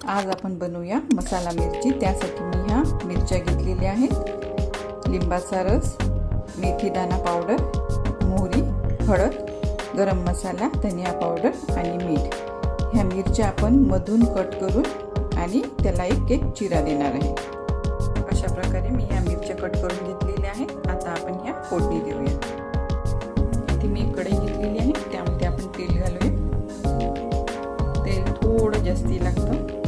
आज आपण बनवूया मसाला मिरची। त्यासाठी मी ह्या मिरच्या घेतलेल्या आहेत, लिंबाचा रस, मेथी दाणा पावडर, मोहरी, हळद, गरम मसाला, धनिया पावडर आणि मीठ। ह्या मिरच्या आपण मधून कट करून आणि त्याला एक चिरा देणार आहे। अशा प्रकारे मी ह्या मिरच्या कट करून घेतलेल्या आहेत। आता आपण ह्या फोडणी देऊया। इथे मी कढई घेतलेली आहे, त्यामध्ये आपण तेल घालूया। तेल थोडं जास्ती लागतं।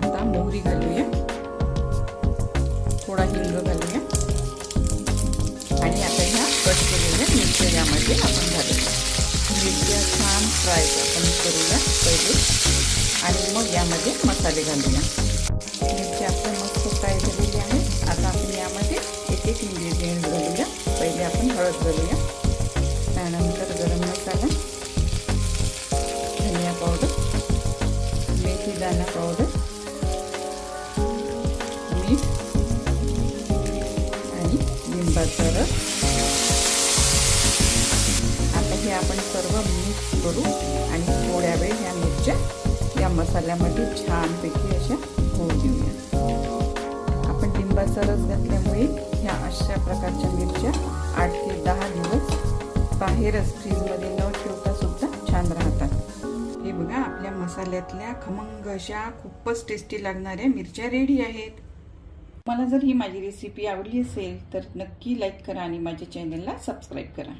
आता मोहरी घालूया, थोडा हिंग घालूया आणि आता ह्या कट केलेल्या मिरच्या यामध्ये आपण घालूया। मिरच्या छान फ्राय आपण करूया पहिले आणि मग यामध्ये मसाले घालूया। मिरच्या आपण मस्त फ्राय झालेली आहे। आता आपण यामध्ये एक एक इंग्रेडियंट घालूया। पहिले आपण हळद घालूया, त्यानंतर गरम मसाला, धनिया पावडर, मेथी दाणा पावडर, मीठ आणि लिंबाचा रस। आता हे आपण सर्व मिक्स करू आणि थोड्या वेळ ह्या मिरच्या या मसाल्यामध्ये छानपैकी अशा होऊ देऊया। आपण लिंबाचा रस घातल्यामुळे ह्या अशा प्रकारच्या मिरच्या 8 ते 10 दिवस बाहेरच फ्रीजमध्ये न ठेवता सुद्धा छान राहतात। हे बघा, आपल्या मसाल्यातल्या खमंग अशा खूपच टेस्टी लागणाऱ्या मिरच्या रेडी आहेत। मला जर ही माझी रेसिपी आवडली असेल तर नक्की लाईक करा आणि माझ्या चॅनलला सबस्क्राईब करा।